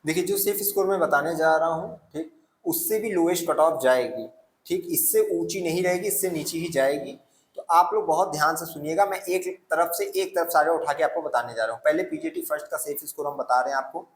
देखिए जो safe score मैं बताने जा रहा हूँ, ठीक, उससे भी लोएस्ट कट ऑफ जाएगी। ठीक, इससे ऊंची नहीं रहेगी, इससे नीचे ही जाएगी। तो आप लोग बहुत ध्यान से सुनिएगा, मैं एक तरफ सारे उठा के आपको बताने जा रहा हूँ। पहले पीजीटी फर्स्ट का सेफ स्कोर हम बता रहे हैं आपको।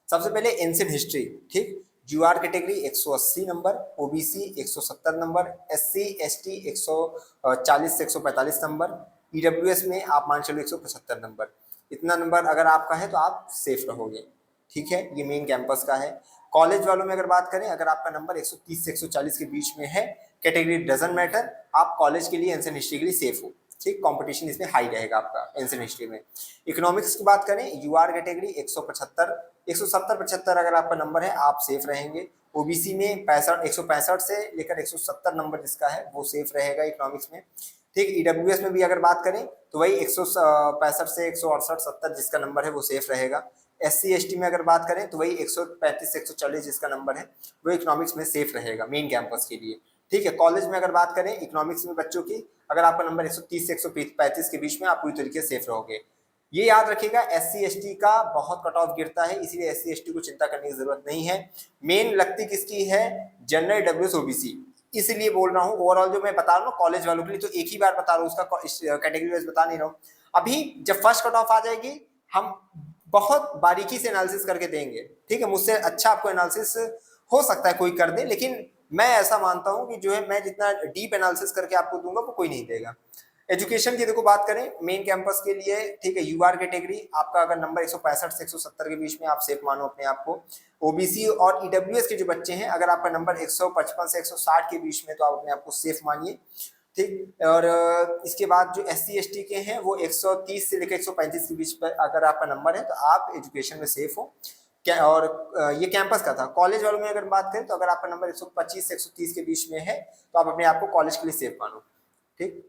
सबसे पहले एंशिएंट हिस्ट्री, ठीक, UR category 180 number, OBC 170 number, SC ST 140 से 145 नंबर, ईडब्ल्यूएस में आप मान चलो 175 नंबर। इतना नंबर अगर आपका है तो आप सेफ रहोगे। ठीक है, ये मेन कैंपस का है। कॉलेज वालों में अगर बात करें, अगर आपका नंबर 130 से 140 के बीच में है, कैटेगरी डजंट मैटर, आप कॉलेज के लिए एंशिएंट हिस्ट्री के लिए सेफ हो। ठीक, कंपटीशन इसमें हाई रहेगा आपका एंशिएंट हिस्ट्री में। इकोनॉमिक्स की बात करें, यूआर कैटेगरी 175 170 75 अगर आपका नंबर है आप सेफ रहेंगे। ओबीसी में 65 165 से लेकर 170 नंबर जिसका है वो सेफ रहेगा इकोनॉमिक्स में। ठीक, ईडब्ल्यूएस में भी अगर बात करें तो वही 165 से 168 70 जिसका नंबर है वो सेफ रहेगा। एससी एसटी में अगर बात करें तो वही 135 से 140 जिसका नंबर है वो इकोनॉमिक्स में सेफ रहेगा मेन कैंपस के लिए। ठीक है, कॉलेज में अगर बात करें इकोनॉमिक्स में बच्चों की, अगर आपका नंबर 130 से 135 के बीच में आप पूरी तरीके से सेफ रहोगे। ये याद रखिएगा, एससी एसटी का बहुत कट ऑफ गिरता है, इसलिए एससी एसटी को चिंता करने की जरूरत नहीं है। मेन लगती किसकी है, जनरल डब्ल्यूएस ओबीसी। इसलिए बोल रहा हूँ ओवरऑल जो मैं बता रहा हूँ कॉलेज वालों के लिए, तो एक ही बार बता रहा हूँ, उसका कैटेगरी वाइज बता नहीं रहा हूँ। अभी जब फर्स्ट कट ऑफ आ जाएगी हम बहुत बारीकी से एनालिसिस करके देंगे। ठीक है, मुझसे अच्छा आपको एनालिसिस हो सकता है कोई कर दे, लेकिन मैं ऐसा मानता हूं कि जो है मैं जितना डीप एनालिसिस करके आपको दूंगा वो कोई नहीं देगा। एजुकेशन की देखो बात करें मेन कैंपस के लिए, ठीक है, यूआर कैटेगरी आपका अगर नंबर 165 से 170 के बीच में आप सेफ मानो अपने आप को। ओबीसी और ईडब्ल्यूएस के जो बच्चे हैं अगर आपका नंबर 155 से 160 के बीच में तो आप अपने आप को सेफ मानिए। ठीक, और इसके बाद जो एस सी के हैं वो 130 से लेकर 135 के बीच पर अगर आपका नंबर है तो आप एजुकेशन में सेफ हो। क्या, और ये कैंपस का था। कॉलेज वालों में अगर बात करें तो अगर आपका नंबर 125 से 130 के बीच में है तो आप अपने आप को कॉलेज के लिए सेफ मानो। ठीक,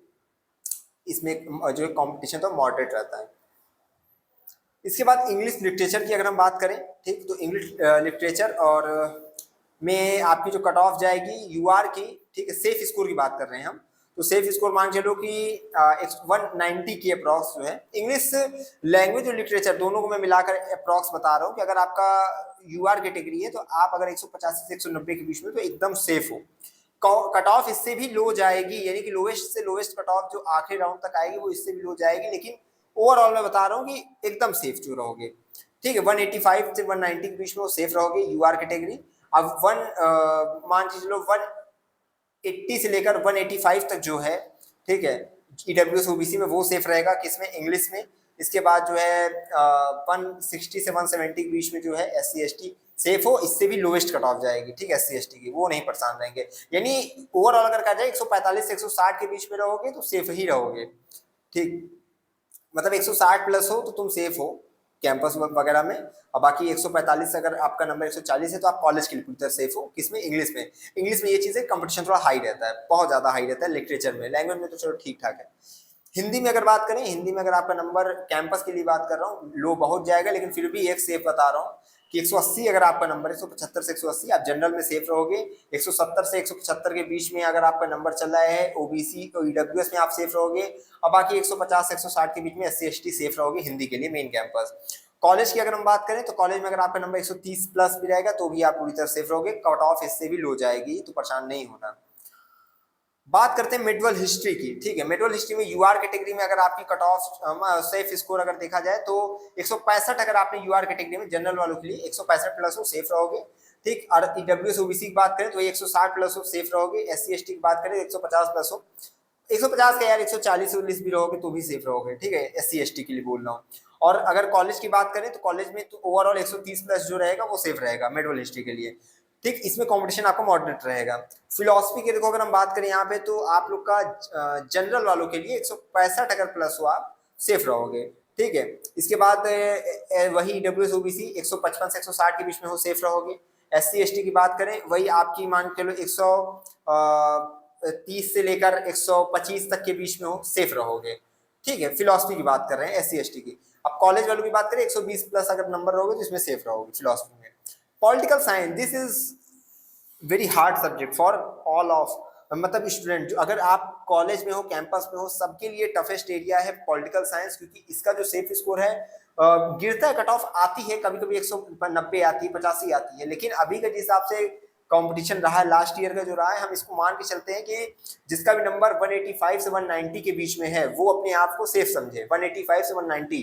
इसमें जो कंपटीशन तो मॉडरेट रहता है। इसके बाद इंग्लिश लिटरेचर की अगर हम बात करें, ठीक, तो इंग्लिश लिटरेचर और में आपकी जो कट ऑफ जाएगी यूआर की, ठीक है, सेफ स्कोर की बात कर रहे हैं हम, तो सेफ स्कोर मान चलो कि 190 की अप्रॉक्स जो है। इंग्लिश लैंग्वेज और लिटरेचर दोनों को मैं मिलाकर अप्रॉक्स बता रहा हूँ कि अगर आपका यूआर कैटेगरी है तो आप अगर 185 से 190 के बीच में तो एकदम सेफ हो। कट ऑफ इससे भी लो जाएगी, यानी कि लोएस्ट से लोएस्ट कट ऑफ जो आखिरी राउंड तक आएगी वो इससे भी लो जाएगी, लेकिन ओवरऑल मैं बता रहा हूँ कि एकदम सेफ जो रहोगे। ठीक है, 185 से 190 के बीच में वो सेफ रहोगे यूआर कैटेगरी। अब मान के चलो 180 से लेकर 185 तक जो है, ठीक है, ईडब्ल्यूएस ओबीसी में वो सेफ रहेगा, किसमें, इंग्लिश में। इसके बाद जो है 160 से 170 के बीच में जो है एस सी सेफ हो, इससे भी लोएस्ट कट ऑफ जाएगी। ठीक है, एस सी की वो नहीं परेशान रहेंगे। यानी ओवरऑल अगर कहा जाए 145 से 160 के बीच में रहोगे तो सेफ ही रहोगे। ठीक, मतलब 160 प्लस हो तो तुम सेफ हो कैंपस वगैरह में, और बाकी 145 अगर आपका नंबर 140 है तो आप कॉलेज के लिए पूरी तरह सेफ हो। किसमें, इंग्लिश में। इंग्लिश में ये चीज़ है, कंपटीशन थोड़ा हाई रहता है, बहुत ज़्यादा हाई रहता है। लिटरेचर में, लैंग्वेज में तो चलो ठीक ठाक है। हिंदी में अगर बात करें, हिंदी में अगर आपका नंबर कैंपस के लिए बात कर रहा हूँ लो बहुत जाएगा, लेकिन फिर भी एक सेफ बता रहा हूँ कि 180 अगर आपका नंबर है, 175 से 180 आप जनरल में सेफ रहोगे। 170 से 175 के बीच में अगर आपका नंबर चल रहा है ओबीसी और ईडब्ल्यूएस में आप सेफ रहोगे, और बाकी 150 से 160 के बीच में एससी एसटी सेफ रहोगे हिंदी के लिए मेन कैंपस। कॉलेज की अगर हम बात करें तो कॉलेज में अगर आपका नंबर 130 प्लस भी रहेगा तो भी आप पूरी तरह सेफ रहोगे, कट ऑफ इससे भी लो जाएगी, तो परेशान नहीं होना। बात करते हैं मिडवल हिस्ट्री की। ठीक है, मिडवल हिस्ट्री में यूआर कैटेगरी में अगर आपकी कट ऑफ सेफ स्कोर अगर देखा जाए तो 165 अगर आपने यूआर कैटेगरी में जनरल वालों के लिए 165 प्लस हो सेफ रहोगे। ठीक, और ईडब्ल्यूएस ओबीसी की बात करें तो 160 प्लस हो सेफ रहोगे। एससी एसटी की बात करें 150 प्लस हो, 150 का यार 140 भी रहोगे तो भी सेफ रहोगे। ठीक है, एससी एसटी के लिए बोल रहा हूँ। और अगर कॉलेज की बात करें तो कॉलेज में तो ओवरऑल 130 प्लस जो रहेगा वो सेफ रहेगा मिडवल हिस्ट्री के लिए। ठीक, इसमें कंपटीशन आपका मॉडरेट रहेगा। फिलोसफी के देखो अगर हम बात करें यहाँ पे तो आप लोग का जनरल वालों के लिए 165 अगर प्लस हो आप सेफ रहोगे। ठीक है, इसके बाद वही डब्ल्यू ओबीसी 155 से 160 के बीच में हो सेफ रहोगे। एस सी की बात करें वही आपकी मान के लो 130 से लेकर 125 तक के बीच में हो सेफ रहोगे। ठीक है, फिलोसफी की बात कर रहे हैं एस सी की। अब कॉलेज वालों की बात करें 120 प्लस अगर नंबर रहोगे तो इसमें सेफ रहोगे फिलोसफी में। Political science, this is very hard subject for all of, मतलब स्टूडेंट अगर आप कॉलेज में हो कैंपस में हो सबके लिए टफेस्ट एरिया है पॉलिटिकल साइंस, क्योंकि इसका जो सेफ स्कोर है गिरता है कट ऑफ, आती है कभी कभी 190 आती है, 85 आती है, लेकिन अभी के जिस हिसाब से कंपटीशन रहा है लास्ट ईयर का जो रहा है, हम इसको मान के चलते हैं कि जिसका भी नंबर 185 से 190 के बीच में है वो अपने आप को सेफ समझे। 185 से 190,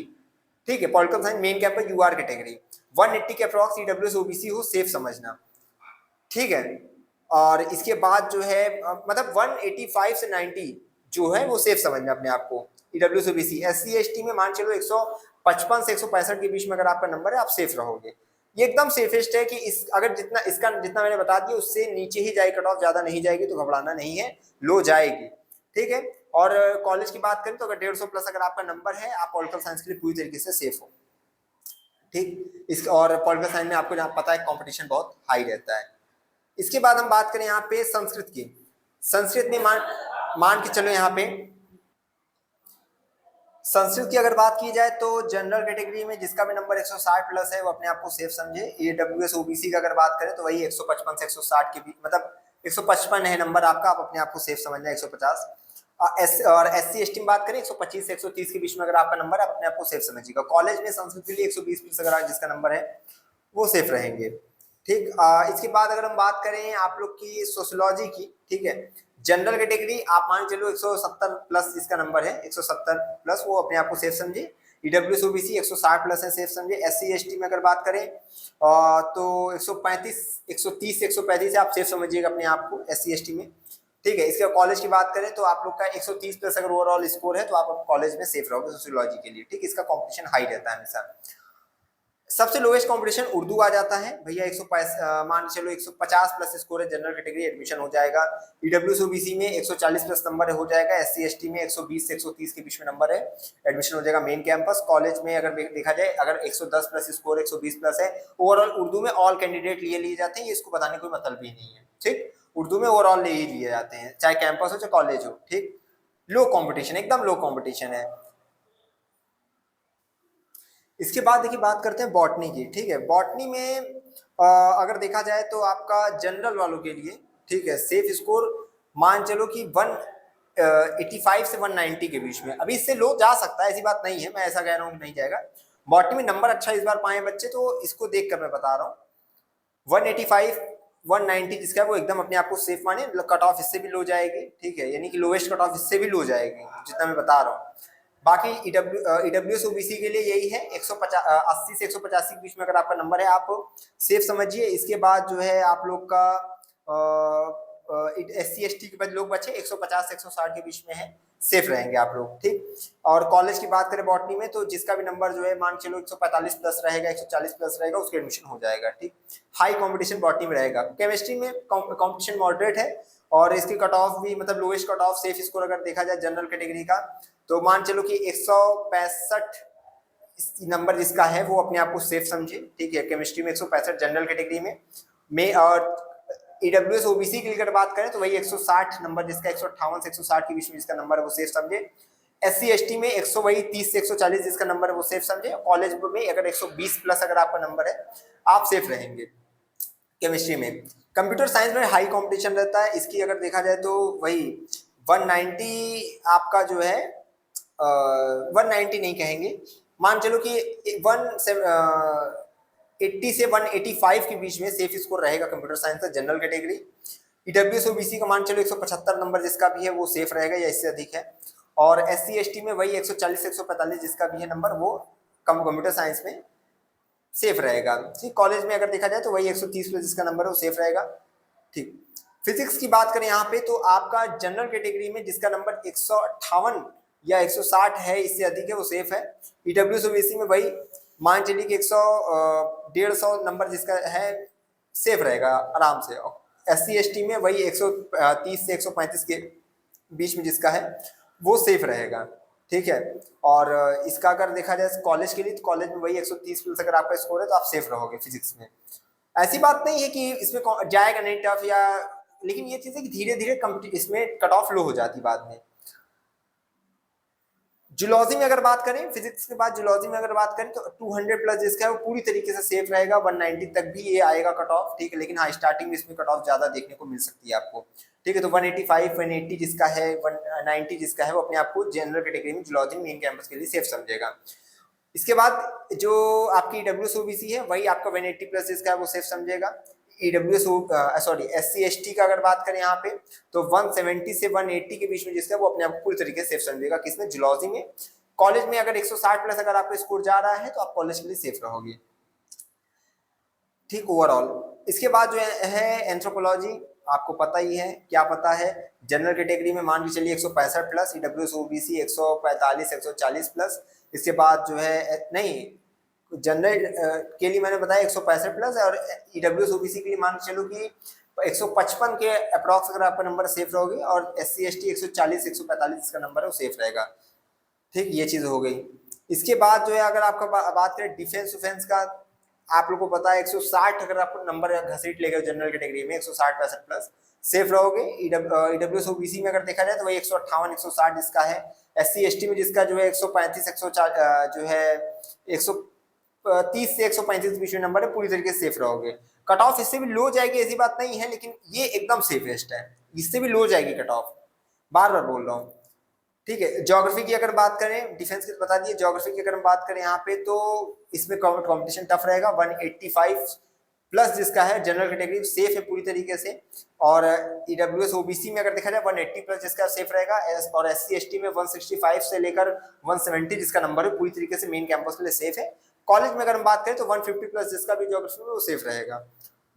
ठीक है, political science main campus UR category, 180 के अप्रॉक्स ईडब्ल्यूएस ओबीसी हो, सेफ समझना, ठीक है। और इसके बाद जो है मतलब 185 से 90 जो है वो सेफ समझना अपने आप को। ईडब्ल्यूएस ओबीसी, एससी एसटी में मान चलो 155 से 165 के बीच में अगर आपका नंबर है आप सेफ रहोगे। ये एकदम सेफेस्ट है कि इस अगर जितना इसका जितना मैंने बता दिया उससे नीचे ही जाएगी कट ऑफ, ज्यादा नहीं जाएगी तो घबराना नहीं है, लो जाएगी, ठीक है। और कॉलेज की बात करें तो अगर 150 प्लस अगर आपका नंबर है आप पॉलिटिकल साइंस के लिए पूरी तरीके से सेफ हो, ठीक। इस और पॉलिटिकल साइंस में आपको जहाँ पता है कंपटीशन बहुत हाई रहता है। इसके बाद हम बात करें यहाँ पे संस्कृत की। संस्कृत में मान के चलो यहाँ पे संस्कृत की अगर बात की जाए तो जनरल कैटेगरी में जिसका भी नंबर 160 प्लस है वो अपने आप को सेफ समझे। ईडब्ल्यूएस ओबीसी का अगर बात करें तो वही 155 से 160 के बीच, मतलब 155 है नंबर आपका, आप अपने आप को सेफ समझना 150। और एससी एसटी में बात करें 125 से 130 के बीच में अगर आपका नंबर, आप अपने आप को सेफ समझिएगा। कॉलेज में संस्कृत के लिए 120 प्लस अगर जिसका नंबर है वो सेफ रहेंगे, ठीक। इसके बाद अगर हम बात करें आप लोग की सोशियोलॉजी की, ठीक है, जनरल कैटेगरी आप मान चलो 170 प्लस जिसका नंबर है 170 प्लस वो अपने आप को सेफ समझे। ईडब्ल्यूएस ओबीसी 160 प्लस है, सेफ समझे। एससी एसटी में अगर बात करें तो 135 130 135 से आप सेफ समझिएगा अपने आप को एससी एसटी में, ठीक है। इसके कॉलेज की बात करें तो आप लोग का 130 प्लस अगर ओवरऑल स्कोर है तो आप कॉलेज में सेफ रहोगे सोशियोलॉजी के लिए, ठीक। इसका कॉम्पिटिशन हाई रहता है हमेशा। सबसे लोएस्ट कंपटीशन उर्दू आ जाता है भैया, 150 मान चलो 150 प्लस स्कोर है जनरल कैटेगरी, एडमिशन हो जाएगा। ईडब्ल्यूएस ओबीसी में 140 प्लस नंबर हो जाएगा। एससी एसटी में 120 से 130 के बीच में नंबर है, एडमिशन हो जाएगा मेन कैंपस। कॉलेज में अगर देखा जाए अगर 110 प्लस स्कोर 120 प्लस है, ओवरऑल उर्दू में ऑल कैंडिडेट लिए जाते हैं, ये इसको बताने कोई मतलब भी नहीं है, ठीक। उर्दू में ओवरऑल ले ही लिए जाते हैं चाहे कैंपस हो चाहे कॉलेज हो, ठीक। लो कॉम्पिटिशन, एकदम लो कॉम्पिटिशन है। इसके बाद देखिए बात करते हैं बॉटनी की, ठीक है। बॉटनी में अगर देखा जाए तो आपका जनरल वालों के लिए, ठीक है, सेफ स्कोर मान चलो कि 185 से 190 के बीच में, अभी इससे लो जा सकता है ऐसी बात नहीं है, मैं ऐसा कह रहा हूँ नहीं जाएगा। बॉटनी में नंबर अच्छा इस बार पाए बच्चे तो इसको देख कर मैं बता रहा हूँ 185 190 जिसका है वो एकदम अपने आप को सेफ माने, कट ऑफ इससे भी लो जाएगी, ठीक है, यानी कि लोएस्ट कट ऑफ इससे भी लो जाएगी जितना मैं बता रहा हूँ। बाकी ईडब्ल्यूएस ओबीसी के लिए यही है 180 से 185 के बीच में अगर आपका नंबर है आप सेफ समझिए। इसके बाद जो है आप लोग का एससी एसटी के बाद लोग बचे 150 से 160 के बीच में है, सेफ रहेंगे आप लोग, ठीक। और कॉलेज की बात करें बॉटनी में तो जिसका भी नंबर जो है मान चलो 145 प्लस रहेगा 140 प्लस रहेगा उसका एडमिशन हो जाएगा, ठीक। हाई कंपटीशन बॉटनी में रहेगा। केमिस्ट्री में कंपटीशन मॉडरेट है और इसकी कट ऑफ भी मतलब lowest cut off safe score अगर देखा जाए जनरल कैटेगरी का तो मान चलो कि 165 नंबर जिसका है वो अपने आप को सेफ समझे, ठीक है। केमिस्ट्री में 165 जनरल कैटेगरी में और ईडब्ल्यूएस ओबीसी की अगर बात करें तो वही 160 नंबर जिसका 158 से 160 के बीच में जिसका नंबर है वो सेफ समझे। एससी एसटी में 100 वही 30 से 140 जिसका नंबर है वो सेफ समझे। कॉलेज में अगर 120 प्लस अगर आपका नंबर है आप सेफ रहेंगे केमिस्ट्री में। कंप्यूटर साइंस में हाई कंपटीशन रहता है, इसकी अगर देखा जाए तो वही 190 आपका जो है 190 नहीं कहेंगे, मान चलो कि 80 से 185 के बीच में सेफ स्कोर रहेगा कंप्यूटर साइंस का जनरल कैटेगरी। ईडब्ल्यूएस ओबीसी का मान चलो 175 नंबर जिसका भी है वो सेफ रहेगा या इससे अधिक है। और एससी एसटी में वही 140 से 145 जिसका भी है नंबर वो कंप्यूटर साइंस में सेफ रहेगा, ठीक। कॉलेज में अगर देखा जाए तो वही 130 प्लस जिसका नंबर है वो सेफ रहेगा, ठीक। फिजिक्स की बात करें यहाँ पे तो आपका जनरल कैटेगरी में जिसका नंबर 158 या 160 है इससे अधिक है वो सेफ है। ईडब्ल्यूएस ओबीसी में वही मान चलिए कि 150 नंबर जिसका है सेफ रहेगा आराम से। एससी एसटी में वही 130 से 135 के बीच में जिसका है वो सेफ रहेगा, ठीक है। और इसका अगर देखा जाए कॉलेज के लिए तो कॉलेज में वही 130 प्लस अगर आपका स्कोर है तो आप सेफ रहोगे फिजिक्स में। ऐसी बात नहीं है कि इसमें जाएगा नहीं टफ या, लेकिन ये चीज है कि धीरे धीरे इसमें कट ऑफ लो हो जाती बाद में। जूलॉजी में अगर बात करें फिजिक्स के बाद जूलॉजी में अगर बात करें तो 200 प्लस जिसका है वो पूरी तरीके से सेफ रहेगा, 190 तक भी ये आएगा कट ऑफ, ठीक है। लेकिन हाँ स्टार्टिंग में इसमें कट ऑफ ज्यादा देखने को मिल सकती है आपको, ठीक है। तो 185 180 जिसका है 190 जिसका है वो अपने आपको जनरल कैटेगरी में जूलॉजी मेन कैंपस के लिए सेफ समझेगा। इसके बाद जो आपकी ईडब्ल्यूएस ओबीसी है वही आपका 180 प्लस जिसका है वो सेफ समझेगा। ईडब्ल्यूएस सॉरी एससी एसटी का अगर बात करें यहाँ पे तो 170 से 180 के बीच में जिसका वो अपने आप को पूरी तरीके से सेफ समझेगा। किसमें? जूलॉजी में। कॉलेज में अगर 160 प्लस अगर आपका स्कोर जा रहा है तो आप कॉलेज के लिए सेफ रहोगे। ठीक, ओवरऑल। इसके बाद जो है एंथ्रोपोलॉजी, आपको पता ही है क्या पता है। जनरल कैटेगरी में मान के चलिए 165 प्लस, ईडब्ल्यूएस ओबीसी 145 140 प्लस। इसके बाद जो है नहीं, जनरल के लिए मैंने बताया 165 प्लस, और ईडब्ल्यूएस ओबीसी के लिए मान के चलो कि 155 के अप्रॉक्स अगर आपका नंबर सेफ रहोगे, और एससी एसटी 140 145 इसका नंबर है वो सेफ रहेगा। ठीक, ये चीज हो गई। इसके बाद जो है अगर आपका बात करें डिफेंस उफेंस का, आप लोगों को पता है 160 अगर आप नंबर घसीट लेगा जनरल कैटेगरी में 160 65 प्लस सेफ रहोगे। ईडब्ल्यूएस ओबीसी में अगर देखा जाए तो वही 158 160 जिसका है। एससी एसटी में जिसका जो है 135 140 जो है 130 से 135 बीच में नंबर है, पूरी तरीके से सेफ रहोगे। कट ऑफ इससे भी लो जाएगी ऐसी बात नहीं है, लेकिन ये एकदम सेफेस्ट है। इससे भी लो जाएगी कट ऑफ, बार बार बोल रहा हूँ। ठीक है, ज्योग्राफी की अगर बात करें, डिफेंस की बता दिए, ज्योग्राफी की अगर हम बात करें यहाँ पे तो इसमें कंपटीशन टफ रहेगा। 185 प्लस जिसका है जनरल कैटेगरी सेफ है पूरी तरीके से, और ईडब्ल्यूएस ओबीसी में अगर देखा जाए 180 प्लस जिसका सेफ रहेगा, और एससी एसटी में 165 से लेकर 170 जिसका नंबर है पूरी तरीके से मेन कैंपस के लिए सेफ है। कॉलेज में अगर हम बात करें तो 150 प्लस जिसका भी ज्योग्राफी में वो सेफ रहेगा।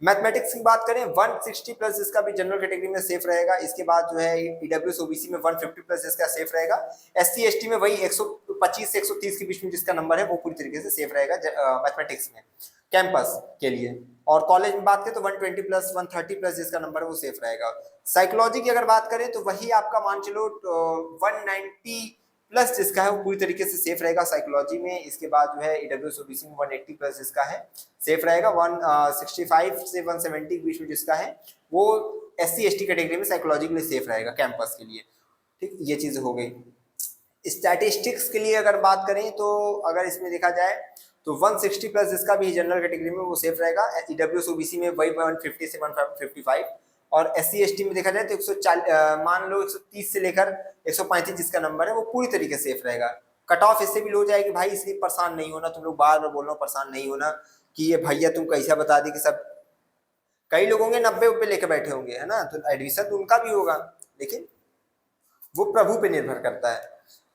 मैथमेटिक्स की बात करें 160 प्लस जिसका भी जनरल कैटेगरी में सेफ रहेगा। इसके बाद जो है ईडब्ल्यूएस ओबीसी में 150 प्लस जिसका सेफ रहेगा। एससी एसटी में वही 125 से 130 के बीच में जिसका नंबर है वो पूरी तरीके से सेफ रहेगा मैथमेटिक्स में कैंपस के लिए। और कॉलेज में बात करें तो 120 प्लस 130 प्लस जिसका नंबर है वो सेफ रहेगा। साइकोलॉजी की अगर बात करें तो वही आपका मान चलो 190 प्लस जिसका है वो पूरी तरीके से सेफ रहेगा साइकोलॉजी में। इसके बाद जो है ईडब्ल्यूएस ओबीसी में 180 प्लस जिसका है सेफ रहेगा। 165 से 170 के बीच में जिसका है वो एससी एसटी कैटेगरी में साइकोलॉजी के लिए सेफ रहेगा कैंपस के लिए। ठीक, ये चीज हो गई। स्टैटिस्टिक्स के लिए अगर बात करें तो अगर इसमें देखा जाए तो 160 प्लस जिसका भी जनरल कैटेगरी में वो सेफ रहेगा। ईडब्ल्यूएस ओबीसी में वही 150 से 155, और एससी एसटी में देखा जाए तो 140 मान लो 130 से लेकर 135 जिसका नंबर है वो पूरी तरीके से सेफ रहेगा। कट ऑफ इससे भी लो जाएगी भाई, इसलिए परेशान नहीं होना। तुम लोग बार बार बोल रहे हो परेशान नहीं होना कि ये भैया तुम कैसा बता दी कि सब, कई लोग होंगे 90 लेके बैठे होंगे, है ना, तो एडमिशन तो उनका भी होगा, लेकिन वो प्रभु पे निर्भर करता है।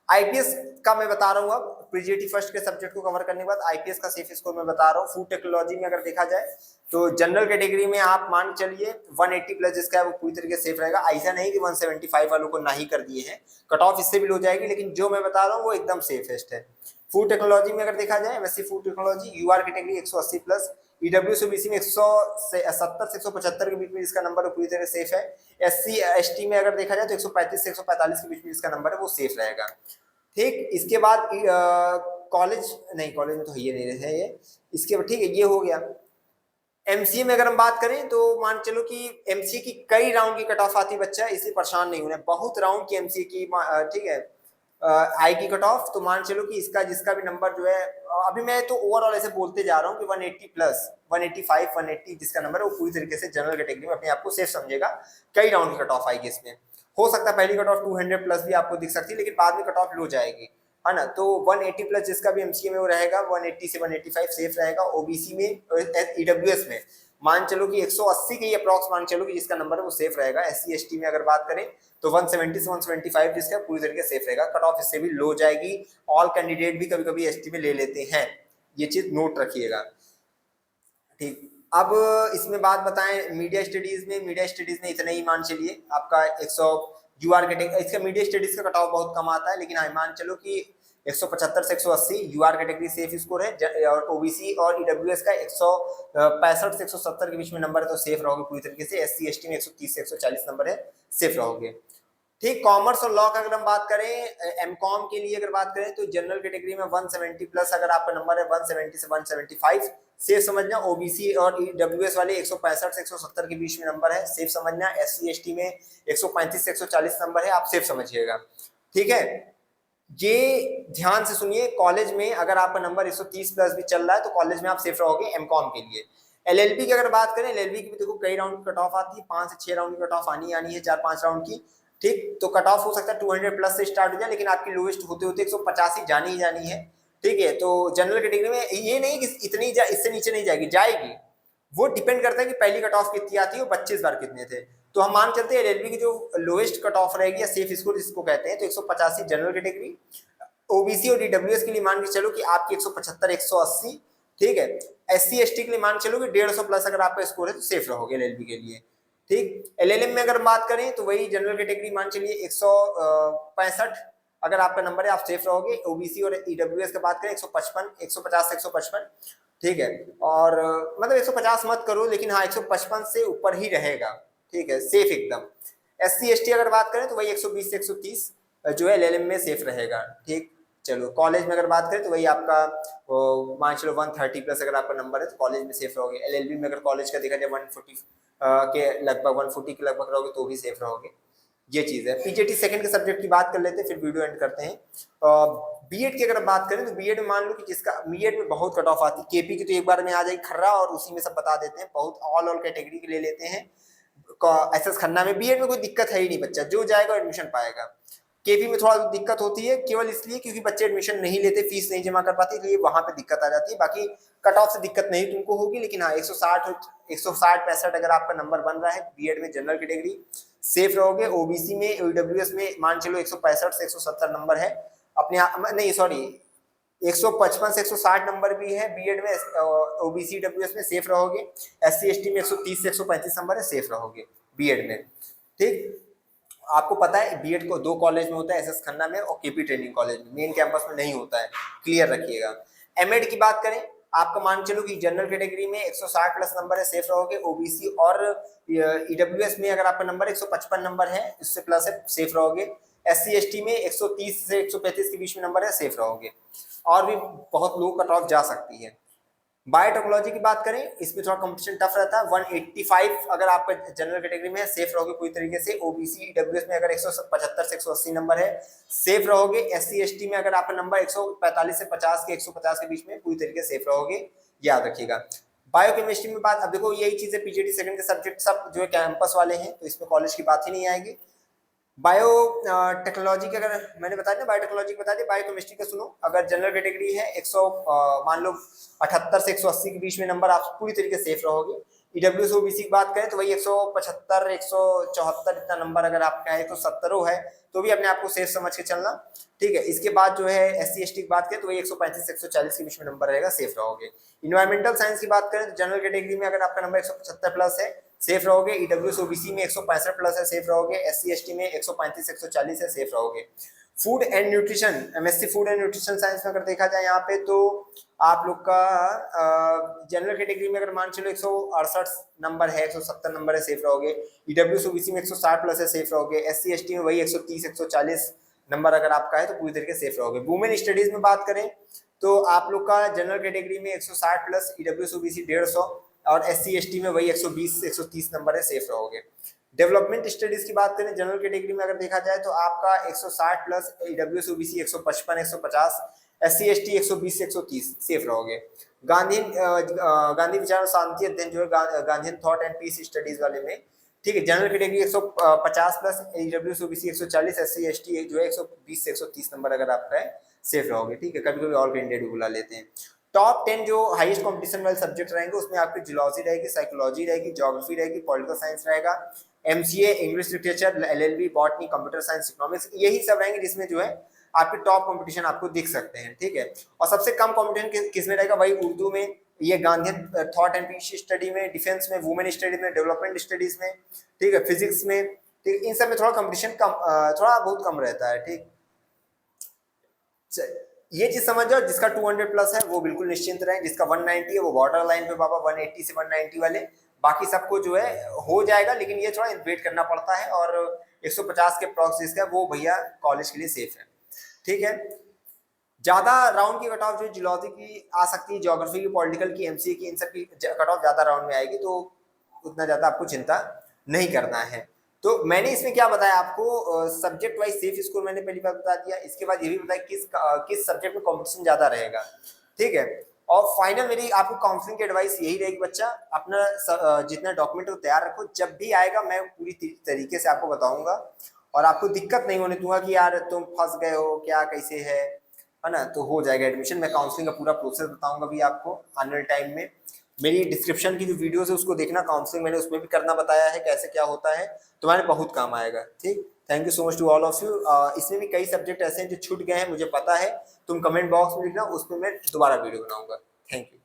आईपीएस का मैं बता रहा हूँ, अब प्रीजीटी फर्स्ट के सब्जेक्ट को कवर करने के बाद आईपीएस का सेफ स्कोर मैं बता रहा हूँ। फूड टेक्नोलॉजी में अगर देखा जाए तो जनरल कैटेगरी में आप मान चलिए 180 प्लस जिसका है वो पूरी तरीके से सेफ रहेगा। ऐसा नहीं कि 175 वालों को ना ही कर दिए हैं, कट ऑफ इससे भी लो जाएगी, लेकिन जो मैं बता रहा हूँ वो एकदम सेफेस्ट है। फूड टेक्नोलॉजी में अगर देखा जाए MSc food technology UR category 180 plus, EWS OBC में 170 से 175 के बीच में जिसका नंबर है पूरी तरह सेफ है। एससी एसटी में अगर देखा जाए तो 135 से 145 के बीच में जिसका नंबर है वो सेफ रहेगा। ठीक, इसके बाद कॉलेज नहीं, कॉलेज में तो ये नहीं रहता है ये। इसके बाद ठीक है, ये हो गया। एमसीए में अगर हम बात करें तो मान चलो कि एमसीए की कई राउंड की कट ऑफ आती है बच्चा, इसलिए परेशान नहीं होना, बहुत राउंड की एमसीए की ठीक है आएगी कट ऑफ। तो मान चलो कि इसका जिसका भी नंबर जो है, अभी मैं तो ओवरऑल ऐसे बोलते जा रहा हूँ कि 180 प्लस 185 180 जिसका नंबर है वो पूरी तरीके से जनरल कैटेगरी में अपने आप को सेफ समझेगा। कई राउंड की कट ऑफ आएगी इसमें, हो सकता है पहली कट ऑफ 200 प्लस भी आपको दिख सकती है, लेकिन बाद में कट ऑफ लो जाएगी, है ना। तो 180 प्लस जिसका भी एमसीए में वो रहेगा 180 से 185 सेफ रहेगा। ओबीसी में ईडब्ल्यूएस में मान चलो कि 180 के अप्रॉक्स मान चलो कि जिसका नंबर है वो सेफ रहेगा। एससी एसटी में अगर बात करें तो 170 से 175 जिसका पूरी तरीके से सेफ रहेगा। कट ऑफ इससे भी लो जाएगी। ऑल कैंडिडेट भी कभी कभी एसटी में ले लेते हैं, ये चीज नोट रखिएगा। ठीक, अब इसमें बात बताएं मीडिया स्टडीज में। मीडिया स्टडीज में इतना ही मान चलिए आपका 100 यूआर कैटेगरी, इसका मीडिया स्टडीज का कट ऑफ बहुत कम आता है, लेकिन हाँ मान चलो कि 175 से 180 यूआर कैटेगरी सेफ स्कोर है, और ओबीसी और ईडब्ल्यूएस का 165 से 170 के बीच में नंबर है तो सेफ रहोगे पूरी तरीके से। एससी एसटी में 130 से 140 नंबर है, सेफ रहोगे। ठीक, कॉमर्स और लॉ का अगर हम बात करें, एमकॉम के लिए अगर बात करें तो जनरल कैटेगरी में 170 प्लस अगर आपका नंबर है 170 से 175 सेफ समझना। ओबीसी और ईडब्ल्यूएस वाले 165 से 170 के बीच में नंबर है, सेफ समझना। एससी एसटी में 135 से 140 नंबर है, आप सेफ समझिएगा। ठीक है, ये ध्यान से सुनिए, कॉलेज में अगर आपका नंबर 130 प्लस भी चल रहा है तो कॉलेज में आप सेफ रहोगे एमकॉम के लिए। एलएलबी की अगर बात करें, एलएलबी की भी देखो कई राउंड की कट ऑफ आती है, 5 से 6 राउंड की कट ऑफ आनी है, 4-5 राउंड की। ठीक, तो कट ऑफ हो सकता है 200 प्लस से स्टार्ट हो जाए, लेकिन आपकी लोएस्ट होते होते 185 जानी ही जानी है। ठीक है। तो जनरल कैटेगरी में ये नहीं कि इससे नीचे नहीं जाएगी, जाएगी, वो डिपेंड करता है कि पहली कट ऑफ कितनी आती है और 25 बार कितने थे। तो हम मान चलते हैं एलएलबी की जो लोएस्ट कट ऑफ रहेगी या सेफ स्कोर जिसको कहते हैं, तो 185 जनरल कैटेगरी, ओबीसी और ईडब्ल्यूएस के लिए मान के चलो कि आपकी 175 180, ठीक है। एससी एसटी के लिए मान चलो कि 150 प्लस अगर आपका स्कोर है तो सेफ रहोगे एलएलबी के लिए, ठीक। एलएलएम में अगर बात करें तो वही जनरल कैटेगरी मान चलिए 165 अगर आपका नंबर है आप सेफ रहोगे। ओबीसी और ईडब्ल्यूएस की बात करें 155 150 से 155, ठीक है। और मतलब 150 मत करो, लेकिन हाँ 155 से ऊपर ही रहेगा, ठीक है, सेफ एकदम। एससी एसटी अगर बात करें तो वही 120 से 130 जो है एलएलएम में सेफ रहेगा, ठीक। चलो कॉलेज में अगर बात करें तो वही आपका मान चलो 130 प्लस अगर आपका नंबर है तो कॉलेज में सेफ रहोगे। एलएलबी में अगर कॉलेज का देखा जाए 140 के लगभग 140 के लगभग रहोगे तो भी सेफ रहोगे, ये चीज है। पीजीटी सेकंड के सब्जेक्ट की बात कर लेते हैं, फिर वीडियो एंड करते हैं। बीएड की अगर बात करें तो बीएड में मान लो कि जिसका बीएड में बहुत कट ऑफ आती है, केपी की तो एक बार में आ जाएगी खर्रा और उसी में सब बता देते हैं, बहुत ऑल कैटेगरी के ले लेते हैं। एसएस खन्ना में बीएड में कोई दिक्कत है ही नहीं, बच्चा जो जाएगा एडमिशन पाएगा। केपी में थोड़ा दिक्कत होती है केवल इसलिए क्योंकि बच्चे एडमिशन नहीं लेते, फीस नहीं जमा कर पाते, इसलिए वहां पे दिक्कत आ जाती है। बाकी कट ऑफ से दिक्कत नहीं तुमको होगी, लेकिन हाँ 160 65 अगर आपका नंबर बन रहा है बीएड में जनरल कैटेगरी सेफ रहोगे। ओबीसी में ईडब्ल्यूएस में मान चलो 165 से 170 नंबर है अपने आप, नहीं सॉरी 155 से 160 नंबर भी है बीएड में, ओबीसी ईडब्ल्यूएस में सेफ रहोगे। एससी एसटी में 130 से 135 नंबर है, सेफ रहोगे बीएड में, ठीक। आपको पता है बीएड को 2 कॉलेज में होता है, एसएस खन्ना में और केपी ट्रेनिंग कॉलेज में, मेन कैंपस में नहीं होता है, क्लियर रखिएगा। एमएड की बात करें आपका मान चलो कि जनरल कैटेगरी में 160 प्लस नंबर है, सेफ रहोगे। ओबीसी और ईडब्ल्यूएस में अगर आपका नंबर 155 नंबर है इससे प्लस है, सेफ रहोगे। एससी एसटी में 130 से 135 के बीच में नंबर है, सेफ रहोगे। और भी बहुत लो कट ऑफ जा सकती है। बायोटेक्नोलॉजी की बात करें इसमें थोड़ा कंपटीशन टफ रहता है, 185 अगर आपका जनरल कैटेगरी में है सेफ रहोगे पूरी तरीके से। ओबीसी डब्ल्यूएस में अगर 175 से 180 नंबर है सेफ रहोगे। एससी एसटी में अगर आपका नंबर 145 से 50 के 150 के बीच में पूरी तरीके से सेफ रहोगे, याद रखिएगा। बायोकेमिस्ट्री में बात, अब देखो यही चीज है, पीजीटी सेकंड के सब्जेक्ट सब जो है कैंपस वाले हैं तो इसमें कॉलेज की बात ही नहीं आएगी। बायो टेक्नोलॉजी के अगर मैंने बता दिया, बायोटेक्नोलॉजी बता दिया। बायोकेमिस्ट्री का सुनो, अगर जनरल कैटेगरी है 100 मान लो 78 से 180 के बीच में नंबर आप पूरी तरीके से सेफ रहोगे। ईडब्ल्यूएस ओबीसी की बात करें तो वही 175 174 इतना नंबर अगर आपका है तो 70 है तो भी अपने आप को सेफ समझ के चलना, ठीक है। इसके बाद जो है एससी एसटी की बात करें तो वही 135 से 140 के बीच में नंबर रहेगा, सेफ रहोगे। इन्वायरमेंटल साइंस की बात करें तो जनरल कैटेगरी में अगर आपका नंबर 175 प्लस है सेफ रहोगे। ईडब्ल्यूएस ओबीसी में 165 प्लस है, सेफ रहोगे। एससी एसटी में 135 से 140 है, सेफ रहोगे। Food and nutrition, MSc food and nutrition science में अगर देखा जाए यहाँ पे तो आप लोग का जनरल कैटेगरी में अगर मान चलो 168 नंबर है, 170 नंबर है, सेफ रहोगे। ईडब्ल्यूएस ओबीसी में 160 प्लस है, सेफ रहोगे। एससी एसटी में वही 130 140 नंबर अगर आपका है तो पूरी तरीके से सेफ रहोगे। वुमेन स्टडीज में बात करें तो आप लोग का जनरल कैटेगरी में 160 प्लस, ईडब्ल्यूएस ओबीसी 150 और एससी एसटी में वही 120 से 130 नंबर है, सेफ रहोगे। डेवलपमेंट स्टडीज की बात करें जनरल कैटेगरी में अगर देखा जाए तो आपका 160 plus, EWS OBC 155 150, SC ST 120 से 130, सेफ रहोगे। गांधी विचार और शांति अध्ययन जो है Gandhi thought and peace studies वाले में, ठीक है, general category 150 plus, EWS OBC 140, SC ST जो है 120 से 130 नंबर अगर आपका है, सेफ रहोगे, ठीक है। कभी कभी ऑल कैंडिडेट भी बुला लेते हैं। टॉप 10 जो हाईएस्ट कंपटीशन वाले सब्जेक्ट रहेंगे उसमें आपकी जियोलॉजी रहेगी, साइकोलॉजी रहेगी, ज्योग्राफी रहेगी, पॉलिटिकल साइंस रहेगा, MCA, English literature, LLB, botany, computer science, economics, यही सब रहेंगे जिसमें जो है आपके टॉप कंपटीशन आपको दिख सकते हैं, ठीक है। और सबसे कम कंपटीशन किस में रहेगा, वही उर्दू में, ये Gandhi thought and peace study में, डिफेंस में, वुमेन स्टडीज में, डेवलपमेंट स्टडीज में, ठीक है, फिजिक्स में, ठीक, इन सब में थोड़ा कंपटीशन कम, थोड़ा बहुत कम रहता है, ठीक। ये चीज समझ जाओ, जिसका 200 प्लस है वो बिल्कुल निश्चिंत रहे, जिसका 190 है वो बॉर्डर लाइन पे बाबा, 180 से 190 वाले, बाकी सबको जो है हो जाएगा, लेकिन ये थोड़ा वेट करना पड़ता है। और 150 के प्रोसेस का वो भैया कॉलेज के लिए सेफ है, ठीक है। ज्यादा राउंड की कट ऑफ जो जियोलॉजी की आ सकती है, ज्योग्राफी की, पॉलिटिकल की, एमसीए की, इन सब की कट ऑफ ज्यादा राउंड में आएगी, तो उतना ज्यादा आपको चिंता नहीं करना है। तो मैंने इसमें क्या बताया आपको, सब्जेक्ट वाइज सेफ स्कोर मैंने पहली बार बता दिया, इसके बाद ये भी बताया किस सब्जेक्ट में कंपटीशन ज्यादा रहेगा, ठीक है। और फाइनल मेरी आपको काउंसलिंग की एडवाइस यही रहेगी, बच्चा अपना जितना डॉक्यूमेंट तैयार रखो, जब भी आएगा मैं पूरी तरीके से आपको बताऊंगा और आपको दिक्कत नहीं होने दूंगा कि यार तुम फंस गए हो क्या, कैसे है, है ना, तो हो जाएगा एडमिशन। मैं काउंसलिंग का पूरा प्रोसेस बताऊंगा भी आपको आने वाले टाइम में। मेरी डिस्क्रिप्शन की जो वीडियोस है उसको देखना, काउंसलिंग मैंने उसमें भी करना बताया है कैसे क्या होता है, तुम्हारे बहुत काम आएगा। ठीक, thank you so much to all of you. इसमें भी कई सब्जेक्ट ऐसे हैं जो छूट गए हैं, मुझे पता है, तुम कमेंट बॉक्स में लिखना, उसमें मैं दोबारा वीडियो बनाऊंगा। Thank you.